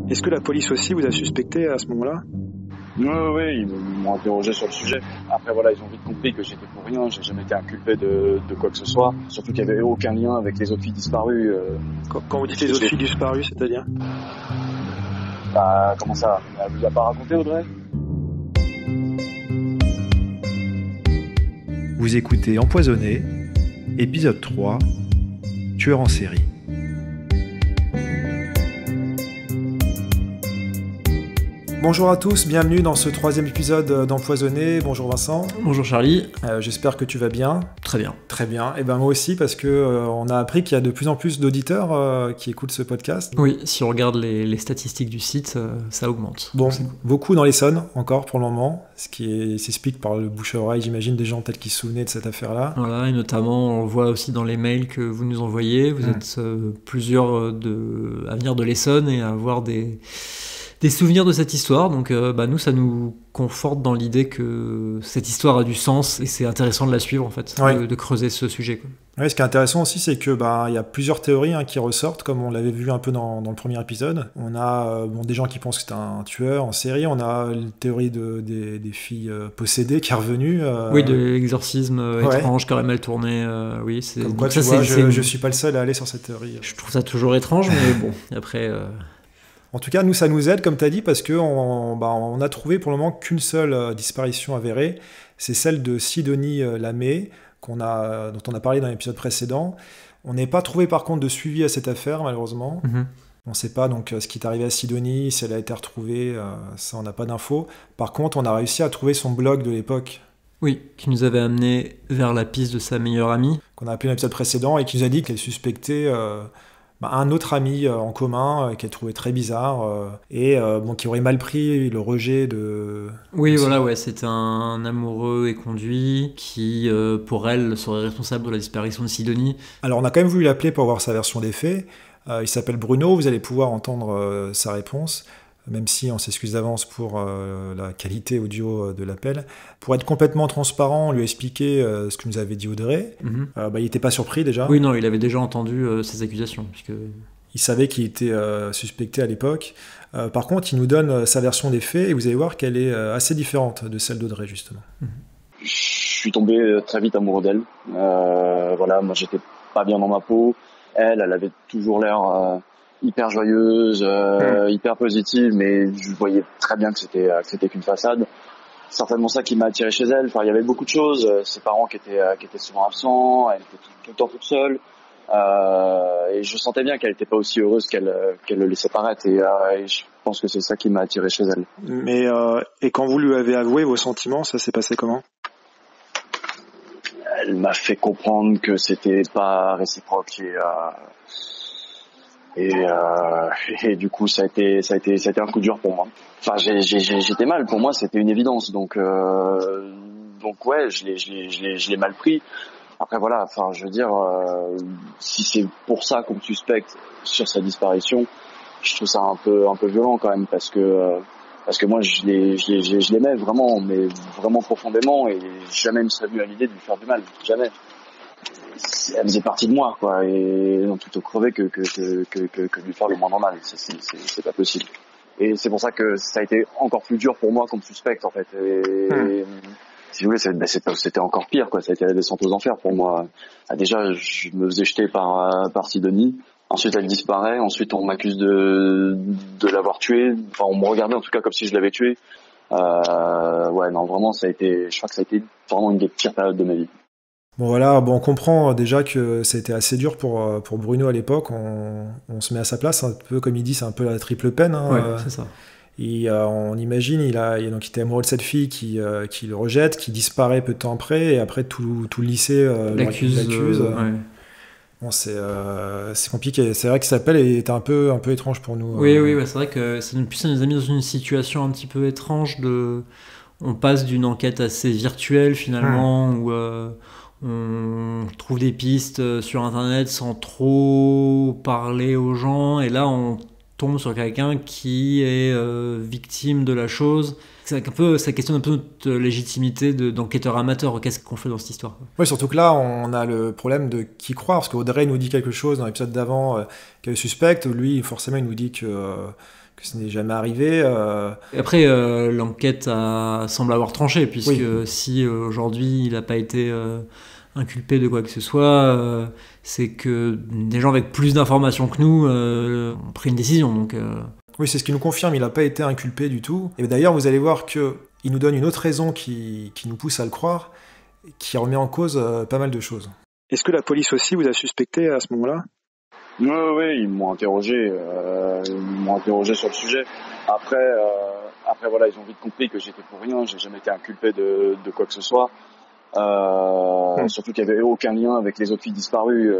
Est-ce que la police aussi vous a suspecté à ce moment-là ? Oui, ils m'ont interrogé sur le sujet. Après voilà, ils ont vite compris que j'étais pour rien, j'ai jamais été inculpé de quoi que ce soit. Surtout qu'il n'y avait aucun lien avec les autres filles disparues. Quand vous dites les autres filles disparues, c'est-à-dire ? Bah comment ça ? Elle vous a pas raconté, Audrey ? Vous écoutez Empoisonné, épisode 3, Tueur en série. Bonjour à tous, bienvenue dans ce troisième épisode d'Empoisonné. Bonjour Vincent. Bonjour Charlie. J'espère que tu vas bien. Très bien. Très bien. Et ben moi aussi, parce que on a appris qu'il y a de plus en plus d'auditeurs qui écoutent ce podcast. Oui, si on regarde les statistiques du site, ça augmente. Bon, beaucoup dans l'Essonne encore pour le moment, ce qui s'explique par le bouche à oreille, j'imagine, des gens peut-être qui se souvenaient de cette affaire-là. Voilà, et notamment, on le voit aussi dans les mails que vous nous envoyez. Vous êtes plusieurs à venir de l'Essonne et à avoir des souvenirs de cette histoire, donc nous, ça nous conforte dans l'idée que cette histoire a du sens et c'est intéressant de la suivre en fait, de creuser ce sujet, quoi. Oui, ce qui est intéressant aussi, c'est que il y a plusieurs théories qui ressortent, comme on l'avait vu un peu dans le premier épisode. On a des gens qui pensent que c'est un tueur en série, on a une théorie des filles possédées qui est revenue. Oui, de l'exorcisme étrange qui aurait mal tourné. Oui, c'est comme quoi, tu vois, je suis pas le seul à aller sur cette théorie. Je trouve ça toujours étrange, mais bon, après... En tout cas, nous, ça nous aide, comme tu as dit, parce qu'on a trouvé pour le moment qu'une seule disparition avérée. C'est celle de Sidonie Lamé, dont on a parlé dans l'épisode précédent. On n'est pas trouvé, par contre, de suivi à cette affaire, malheureusement. On ne sait pas donc ce qui est arrivé à Sidonie, si elle a été retrouvée, ça, on n'a pas d'infos. Par contre, on a réussi à trouver son blog de l'époque. Oui, qui nous avait amené vers la piste de sa meilleure amie. Qu'on a appelé dans l'épisode précédent, et qui nous a dit qu'elle suspectait... un autre ami en commun qu'elle trouvait très bizarre et qui aurait mal pris le rejet de... Oui, voilà, c'était un amoureux éconduit qui, pour elle, serait responsable de la disparition de Sidonie. Alors, on a quand même voulu l'appeler pour voir sa version des faits. Il s'appelle Bruno, vous allez pouvoir entendre sa réponse, même si on s'excuse d'avance pour la qualité audio de l'appel. Pour être complètement transparent, on lui a expliqué ce que nous avait dit Audrey. Il n'était pas surpris déjà. Oui, non, il avait déjà entendu ces accusations. Puisque... Il savait qu'il était suspecté à l'époque. Par contre, il nous donne sa version des faits et vous allez voir qu'elle est assez différente de celle d'Audrey, justement. Je suis tombé très vite amoureux d'elle. Moi, j'étais pas bien dans ma peau. Elle avait toujours l'air... hyper joyeuse, hyper positive, mais je voyais très bien que c'était qu'une façade. Certainement ça qui m'a attiré chez elle. Enfin, il y avait beaucoup de choses. Ses parents qui étaient souvent absents, elle était tout le temps toute seule. Et je sentais bien qu'elle n'était pas aussi heureuse qu'elle le laissait paraître. Et je pense que c'est ça qui m'a attiré chez elle. Mais et quand vous lui avez avoué vos sentiments, ça s'est passé comment ? Elle m'a fait comprendre que c'était pas réciproque et du coup ça a été un coup dur pour moi. Enfin j'étais mal, pour moi c'était une évidence, donc ouais, je l'ai mal pris. Après voilà, enfin je veux dire, si c'est pour ça qu'on me suspecte sur sa disparition, je trouve ça un peu violent quand même, parce que moi je l'aimais vraiment, mais vraiment profondément, et jamais il me serait venu à l'idée de lui faire du mal, jamais. Elle faisait partie de moi, quoi, et non, plutôt crever que lui faire le moindre mal. C'est pas possible. Et c'est pour ça que ça a été encore plus dur pour moi qu'on me suspecte, en fait. Et si vous voulez, c'était encore pire, quoi. Ça a été la descente aux enfers pour moi. Déjà, je me faisais jeter par Sidonie. Ensuite, elle disparaît. Ensuite, on m'accuse de l'avoir tuée. Enfin, on me regardait en tout cas comme si je l'avais tuée. Vraiment, je crois que ça a été vraiment une des pires périodes de ma vie. Bon voilà, on comprend déjà que c'était assez dur pour Bruno à l'époque. On se met à sa place, un peu comme il dit, c'est un peu la triple peine. C'est ça. Et on imagine, il était amoureux de cette fille qui le rejette, qui disparaît peu de temps après, et après tout le lycée l'accuse. Bon, c'est compliqué. C'est vrai que cet appel était un peu étrange pour nous. Oui, c'est vrai que ça nous a mis dans une situation un petit peu étrange. On passe d'une enquête assez virtuelle finalement, où on trouve des pistes sur internet sans trop parler aux gens, et là on tombe sur quelqu'un qui est victime de la chose. Ça questionne un peu notre légitimité d'enquêteur amateur. Qu'est-ce qu'on fait dans cette histoire ? Oui, surtout que là, on a le problème de qui croire, parce qu'Audrey nous dit quelque chose dans l'épisode d'avant qu'elle suspecte. Lui, forcément, il nous dit que que ce n'est jamais arrivé. Après, l'enquête semble avoir tranché, puisque si aujourd'hui il n'a pas été inculpé de quoi que ce soit, c'est que des gens avec plus d'informations que nous ont pris une décision. Donc, Oui, c'est ce qui nous confirme, il n'a pas été inculpé du tout. Et d'ailleurs, vous allez voir qu'il nous donne une autre raison qui nous pousse à le croire, qui remet en cause pas mal de choses. Est-ce que la police aussi vous a suspecté à ce moment-là ? Oui, ils m'ont interrogé sur le sujet. Après, voilà, ils ont vite compris que j'étais pour rien, j'ai jamais été inculpé de quoi que ce soit. Surtout qu'il n'y avait aucun lien avec les autres filles disparues.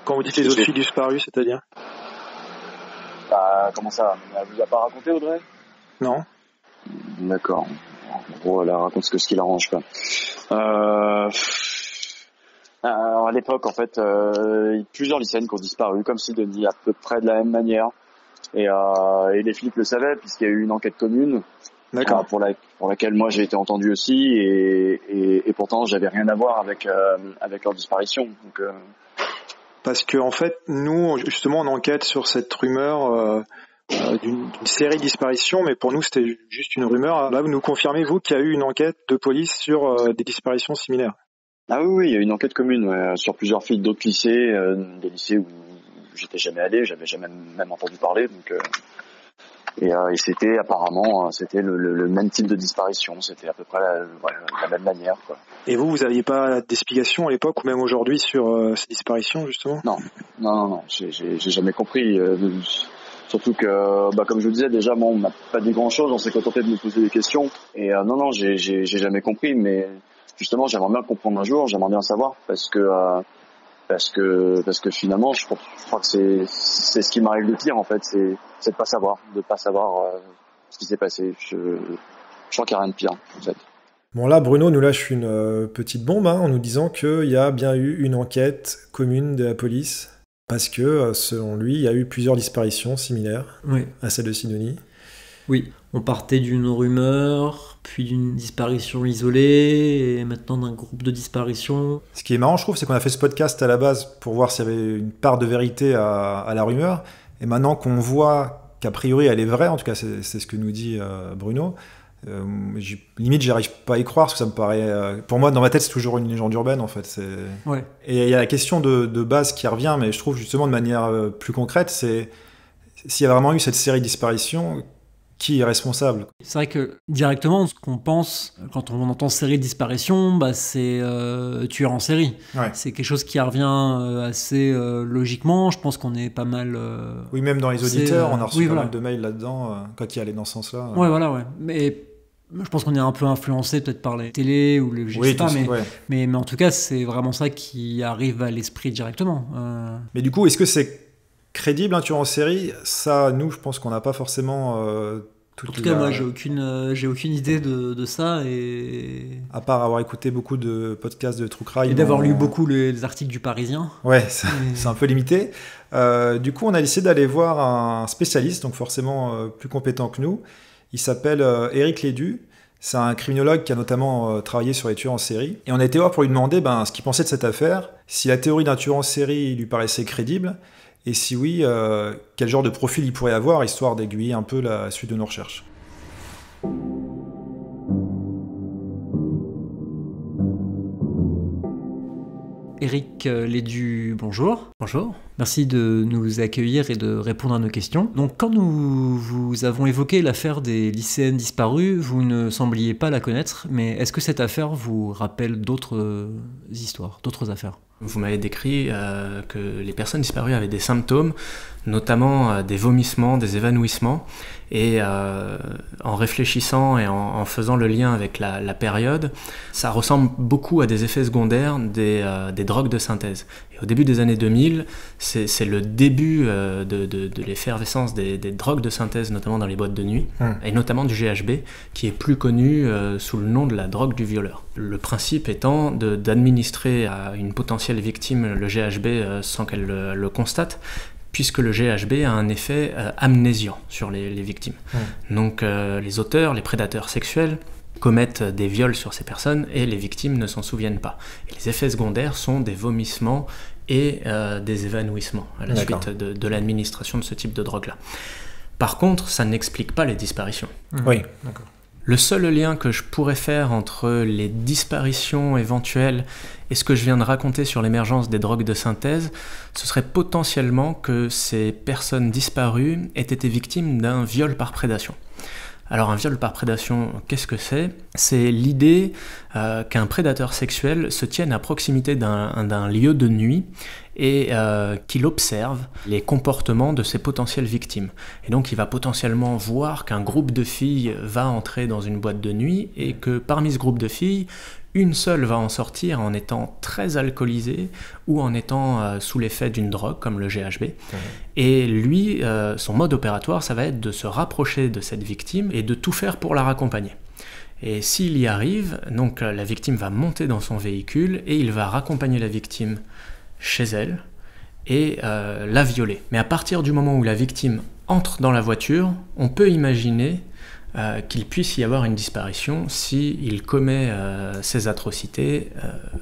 Quand vous dites les autres filles disparues, c'est-à-dire ? Comment ça ? Elle vous a pas raconté, Audrey ? Non. D'accord. En gros, elle raconte ce qui l'arrange, quoi. Alors, à l'époque, en fait, plusieurs lycéennes qui ont disparu, comme Sidonie, à peu près de la même manière. Et les flics le savaient, puisqu'il y a eu une enquête commune. D'accord. Pour laquelle moi j'ai été entendu aussi, et pourtant j'avais rien à voir avec leur disparition. Donc, Parce que en fait, nous, justement, on enquête sur cette rumeur d'une série de disparitions, mais pour nous, c'était juste une rumeur. Là, vous nous confirmez, vous, qu'il y a eu une enquête de police sur des disparitions similaires ? Ah oui, il y a eu une enquête commune sur plusieurs filles d'autres lycées, des lycées où j'étais jamais allé, j'avais jamais même entendu parler. Donc, et c'était apparemment le même type de disparition, c'était à peu près la même manière, quoi. Et vous aviez pas d'explication à l'époque ou même aujourd'hui sur ces disparitions, justement ? Non, j'ai jamais compris. Surtout que, comme je vous disais, déjà, moi, on m'a pas dit grand-chose, on s'est contenté de me poser des questions. Et non, j'ai jamais compris, mais justement, j'aimerais bien comprendre un jour, j'aimerais bien savoir, parce que finalement, je crois que c'est ce qui m'arrive de pire, en fait, c'est de pas savoir ce qui s'est passé. Je crois qu'il n'y a rien de pire, en fait. Bon, là, Bruno nous lâche une petite bombe en nous disant qu'il y a bien eu une enquête commune de la police, parce que, selon lui, il y a eu plusieurs disparitions similaires à celle de Sidonie. Oui, on partait d'une rumeur, puis d'une disparition isolée, et maintenant d'un groupe de disparitions. Ce qui est marrant, je trouve, c'est qu'on a fait ce podcast à la base pour voir s'il y avait une part de vérité à la rumeur, et maintenant qu'on voit qu'a priori elle est vraie, en tout cas c'est ce que nous dit Bruno, limite j'arrive pas à y croire, parce que ça me paraît... pour moi, dans ma tête, c'est toujours une légende urbaine, en fait. Ouais. Et il y a la question de base qui revient, mais je trouve justement de manière plus concrète, c'est s'il y a vraiment eu cette série de disparitions, qui est responsable ? C'est vrai que directement, ce qu'on pense quand on entend série de disparitions, c'est tueur en série. Ouais. C'est quelque chose qui revient assez logiquement. Je pense qu'on est pas mal... Oui, même dans les auditeurs, on a reçu pas mal de mails là-dedans, quoi qu'il allait dans ce sens-là. Ouais, voilà, ouais. Mais je pense qu'on est un peu influencé peut-être par les télés ou le mais en tout cas, c'est vraiment ça qui arrive à l'esprit directement. Mais du coup, est-ce que c'est crédible, un tueur en série ? Ça, nous, je pense qu'on n'a pas forcément... en tout cas, moi, j'ai aucune idée de ça. Et... À part avoir écouté beaucoup de podcasts de True Crime. Et d'avoir lu beaucoup les articles du Parisien. Ouais, c'est un peu limité. Du coup, on a décidé d'aller voir un spécialiste, donc forcément plus compétent que nous. Il s'appelle Éric Lédu. C'est un criminologue qui a notamment travaillé sur les tueurs en série. Et on a été voir pour lui demander ce qu'il pensait de cette affaire, si la théorie d'un tueur en série lui paraissait crédible, et si oui, quel genre de profil il pourrait avoir, histoire d'aiguiller un peu la suite de nos recherches. Éric Lédu, bonjour. Bonjour. Merci de nous accueillir et de répondre à nos questions. Donc, quand nous vous avons évoqué l'affaire des lycéennes disparues, vous ne sembliez pas la connaître, mais est-ce que cette affaire vous rappelle d'autres histoires, d'autres affaires ? Vous m'avez décrit que les personnes disparues avaient des symptômes, notamment des vomissements, des évanouissements, et en réfléchissant et en faisant le lien avec la période, ça ressemble beaucoup à des effets secondaires des drogues de synthèse. Et au début des années 2000, c'est le début de l'effervescence des drogues de synthèse, notamment dans les boîtes de nuit, et notamment du GHB, qui est plus connu sous le nom de la drogue du violeur. Le principe étant d'administrer à une potentielle victime le GHB sans qu'elle le constate, puisque le GHB a un effet amnésiant sur les victimes. Donc les auteurs, les prédateurs sexuels, commettent des viols sur ces personnes et les victimes ne s'en souviennent pas. Et les effets secondaires sont des vomissements et des évanouissements à la suite de l'administration de ce type de drogue-là. Par contre, ça n'explique pas les disparitions. Oui, d'accord. Le seul lien que je pourrais faire entre les disparitions éventuelles et ce que je viens de raconter sur l'émergence des drogues de synthèse, ce serait potentiellement que ces personnes disparues aient été victimes d'un viol par prédation. Alors un viol par prédation, qu'est-ce que c'est ? C'est l'idée qu'un prédateur sexuel se tienne à proximité d'un lieu de nuit et qu'il observe les comportements de ses potentielles victimes. Et donc il va potentiellement voir qu'un groupe de filles va entrer dans une boîte de nuit et que parmi ce groupe de filles, une seule va en sortir en étant très alcoolisée ou en étant sous l'effet d'une drogue comme le GHB. Et lui, son mode opératoire, ça va être de se rapprocher de cette victime et de tout faire pour la raccompagner. Et s'il y arrive, donc la victime va monter dans son véhicule et il va raccompagner la victime chez elle et la violer. Mais à partir du moment où la victime entre dans la voiture, on peut imaginer qu'il puisse y avoir une disparition s'il commet ces atrocités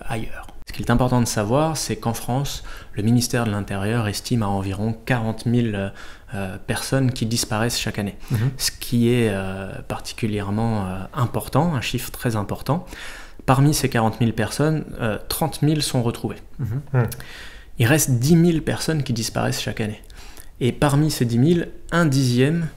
ailleurs. Ce qu'il est important de savoir, c'est qu'en France, le ministère de l'Intérieur estime à environ 40 000 personnes qui disparaissent chaque année. Ce qui est particulièrement important, un chiffre très important. Parmi ces 40 000 personnes, 30 000 sont retrouvées. Il reste 10 000 personnes qui disparaissent chaque année. Et parmi ces 10 000, un dixième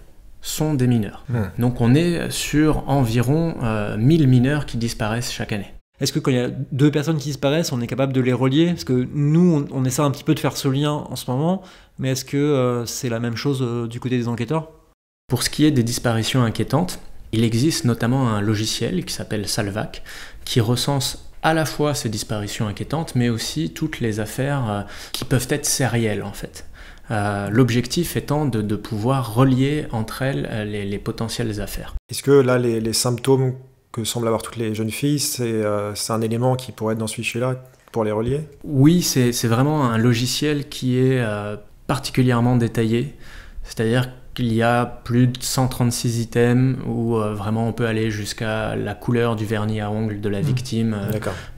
sont des mineurs. Donc on est sur environ 1000 mineurs qui disparaissent chaque année. Est-ce que quand il y a deux personnes qui disparaissent, on est capable de les relier ? Parce que nous, on essaie un petit peu de faire ce lien en ce moment, mais est-ce que c'est la même chose du côté des enquêteurs ? Pour ce qui est des disparitions inquiétantes, il existe notamment un logiciel qui s'appelle Salvac, qui recense à la fois ces disparitions inquiétantes, mais aussi toutes les affaires qui peuvent être sérielles en fait. L'objectif étant de pouvoir relier entre elles les potentielles affaires. Est-ce que là, les symptômes que semblent avoir toutes les jeunes filles, c'est un élément qui pourrait être dans ce fichier-là pour les relier ? Oui, c'est vraiment un logiciel qui est particulièrement détaillé, c'est-à-dire qu'il y a plus de 136 items où vraiment on peut aller jusqu'à la couleur du vernis à ongles de la victime.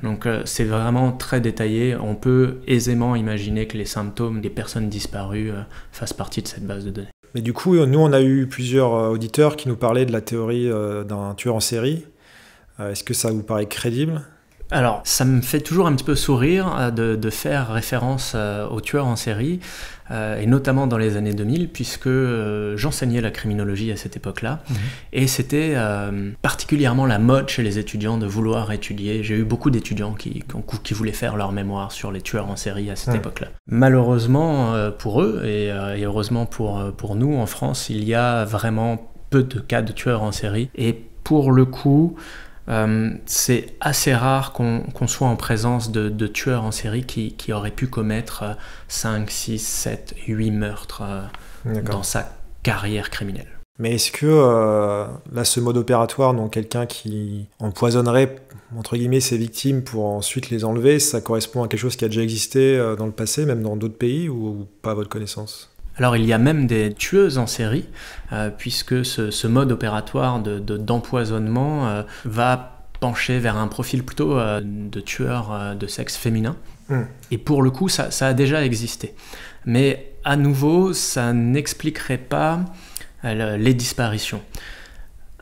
Donc c'est vraiment très détaillé. On peut aisément imaginer que les symptômes des personnes disparues fassent partie de cette base de données. Mais du coup, nous, on a eu plusieurs auditeurs qui nous parlaient de la théorie d'un tueur en série. Est-ce que ça vous paraît crédible ? Alors, ça me fait toujours un petit peu sourire de faire référence aux tueurs en série, et notamment dans les années 2000, puisque j'enseignais la criminologie à cette époque-là, et c'était particulièrement la mode chez les étudiants de vouloir étudier. J'ai eu beaucoup d'étudiants qui voulaient faire leur mémoire sur les tueurs en série à cette époque-là. Malheureusement pour eux, et heureusement pour nous, en France, il y a vraiment peu de cas de tueurs en série, et pour le coup, c'est assez rare qu'on soit en présence de tueurs en série qui auraient pu commettre 5, 6, 7, 8 meurtres dans sa carrière criminelle. Mais est-ce que là, ce mode opératoire, donc quelqu'un qui empoisonnerait entre guillemets ses victimes pour ensuite les enlever, ça correspond à quelque chose qui a déjà existé dans le passé, même dans d'autres pays, ou pas à votre connaissance ? Alors il y a même des tueuses en série, puisque ce mode opératoire d'empoisonnement va pencher vers un profil plutôt de tueur de sexe féminin. Et pour le coup, ça a déjà existé. Mais à nouveau, ça n'expliquerait pas les disparitions.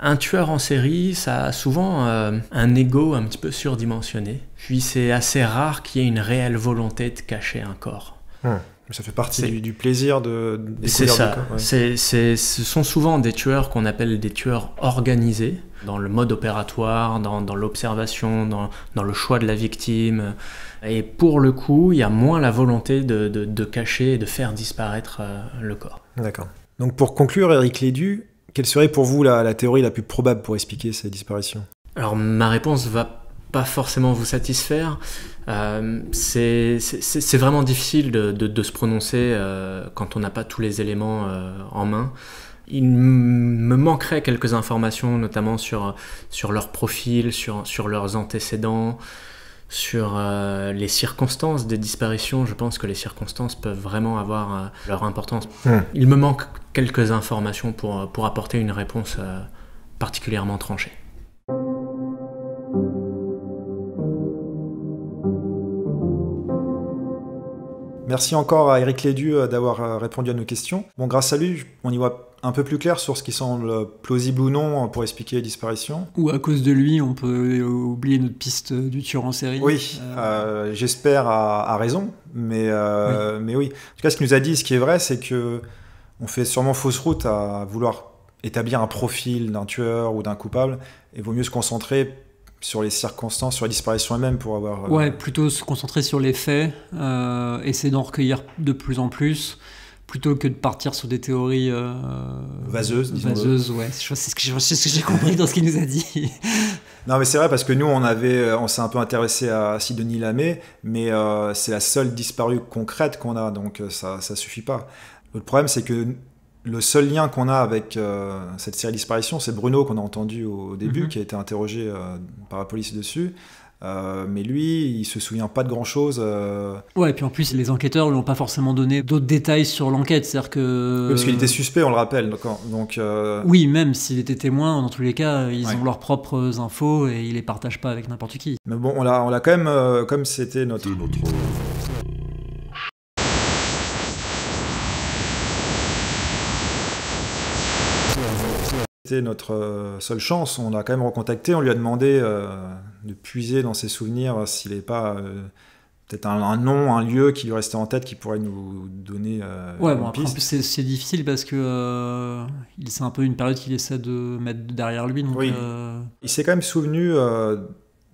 Un tueur en série, ça a souvent un ego un petit peu surdimensionné. Puis c'est assez rare qu'il y ait une réelle volonté de cacher un corps. Ça fait partie du plaisir de c'est ça. Du corps, ouais. Ce sont souvent des tueurs qu'on appelle des tueurs organisés, dans le mode opératoire, dans l'observation, dans le choix de la victime. Et pour le coup, il y a moins la volonté de cacher et de faire disparaître le corps. D'accord. Donc pour conclure, Eric Lédu, quelle serait pour vous la théorie la plus probable pour expliquer ces disparitions ? Alors ma réponse va pas forcément vous satisfaire. C'est vraiment difficile de se prononcer quand on n'a pas tous les éléments en main. Il me manquerait quelques informations, notamment sur leur profil, sur leurs antécédents, sur les circonstances des disparitions. Je pense que les circonstances peuvent vraiment avoir leur importance. Il me manque quelques informations pour apporter une réponse particulièrement tranchée. Merci encore à Eric Lédu d'avoir répondu à nos questions. Bon, grâce à lui, on y voit un peu plus clair sur ce qui semble plausible ou non pour expliquer les disparitions. Ou à cause de lui, on peut oublier notre piste du tueur en série. Oui, j'espère à raison, mais oui. En tout cas, ce qu'il nous a dit, ce qui est vrai, c'est que on fait sûrement fausse route à vouloir établir un profil d'un tueur ou d'un coupable, et il vaut mieux se concentrer sur les circonstances, sur la disparition elle-même pour avoir... Ouais, plutôt se concentrer sur les faits, essayer d'en recueillir de plus en plus, plutôt que de partir sur des théories vaseuses, disons. Vaseuses, ouais. C'est ce que j'ai compris dans ce qu'il nous a dit. Non, mais c'est vrai, parce que nous, on s'est un peu intéressé à Sidonie Lamé, mais c'est la seule disparue concrète qu'on a, donc ça suffit pas. Le problème, c'est que le seul lien qu'on a avec cette série de disparitions, c'est Bruno qu'on a entendu au début, qui a été interrogé par la police dessus. Mais lui, il se souvient pas de grand-chose. Ouais, et puis en plus, les enquêteurs lui ont pas forcément donné d'autres détails sur l'enquête, c'est-à-dire que... Oui, parce qu'il était suspect, on le rappelle. Donc, oui, même s'il était témoin, dans tous les cas, ils ont leurs propres infos et ils les partagent pas avec n'importe qui. Mais bon, on l'a quand même, comme c'était notre... C'était notre seule chance. On l'a quand même recontacté, on lui a demandé de puiser dans ses souvenirs s'il n'avait pas peut-être un nom, un lieu qui lui restait en tête qui pourrait nous donner une piste. En plus c'est difficile parce que c'est un peu une période qu'il essaie de mettre derrière lui. Donc, oui. Il s'est quand même souvenu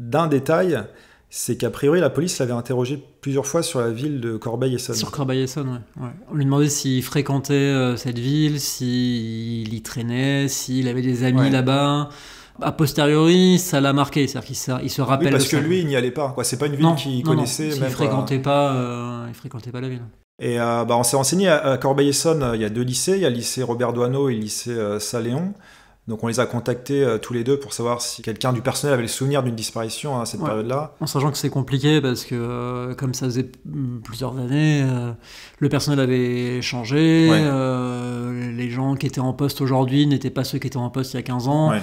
d'un détail, c'est qu'a priori la police l'avait interrogé plusieurs fois sur la ville de Corbeil-Essonnes. Sur Corbeil-Essonnes, ouais. On lui demandait s'il fréquentait cette ville, s'il y traînait, s'il avait des amis là-bas. A posteriori, ça l'a marqué, c'est-à-dire qu'il se rappelle. Oui, parce de que ça. lui, il n'y allait pas. C'est pas une ville qu'il connaissait. Il fréquentait pas la ville. Et on s'est renseigné à Corbeil-Essonnes. Il y a 2 lycées. Il y a le lycée Robert Doisneau et le lycée Saint-Léon. Donc on les a contactés tous les deux pour savoir si quelqu'un du personnel avait le souvenir d'une disparition à cette période-là. En sachant que c'est compliqué parce que comme ça faisait plusieurs années, le personnel avait changé, les gens qui étaient en poste aujourd'hui n'étaient pas ceux qui étaient en poste il y a 15 ans. Ouais.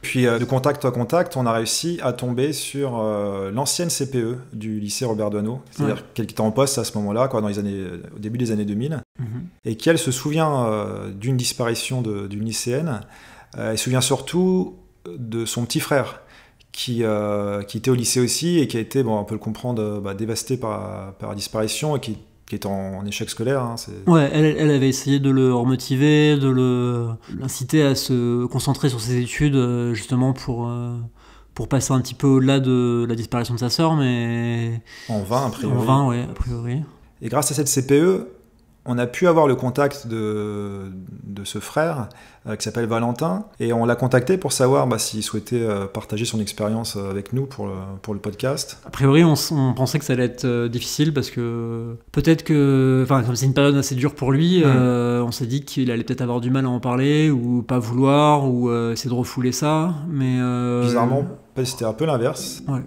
Puis de contact à contact, on a réussi à tomber sur l'ancienne CPE du lycée Robert Doisneau, c'est-à-dire qu'elle était en poste à ce moment-là, au début des années 2000, et qui elle se souvient d'une disparition d'une lycéenne. Elle se souvient surtout de son petit frère qui était au lycée aussi et qui a été, on peut le comprendre, dévasté par la disparition et qui est en échec scolaire. Ouais, elle avait essayé de le remotiver, de l'inciter à se concentrer sur ses études justement pour passer un petit peu au-delà de la disparition de sa sœur, mais... En vain, a priori. En vain, ouais, a priori. Et grâce à cette CPE, on a pu avoir le contact de ce frère qui s'appelle Valentin, et on l'a contacté pour savoir s'il souhaitait partager son expérience avec nous pour le podcast. A priori, on pensait que ça allait être difficile parce que peut-être que, comme c'est une période assez dure pour lui, on s'est dit qu'il allait peut-être avoir du mal à en parler ou pas vouloir ou essayer de refouler ça, mais... Bizarrement, c'était un peu l'inverse. Ouais.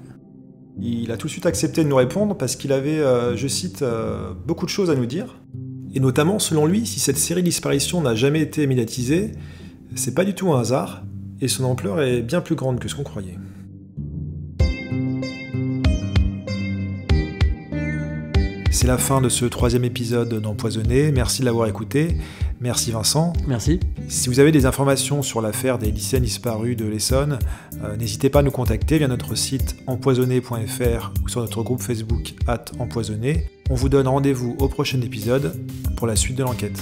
Il a tout de suite accepté de nous répondre parce qu'il avait, je cite, beaucoup de choses à nous dire. Et notamment, selon lui, si cette série de disparitions n'a jamais été médiatisée, c'est pas du tout un hasard, et son ampleur est bien plus grande que ce qu'on croyait. C'est la fin de ce 3e épisode d'Empoisonné. Merci de l'avoir écouté. Merci Vincent. Merci. Si vous avez des informations sur l'affaire des lycéennes disparues de l'Essonne, n'hésitez pas à nous contacter via notre site empoisonné.fr ou sur notre groupe Facebook @empoisonné. On vous donne rendez-vous au prochain épisode pour la suite de l'enquête.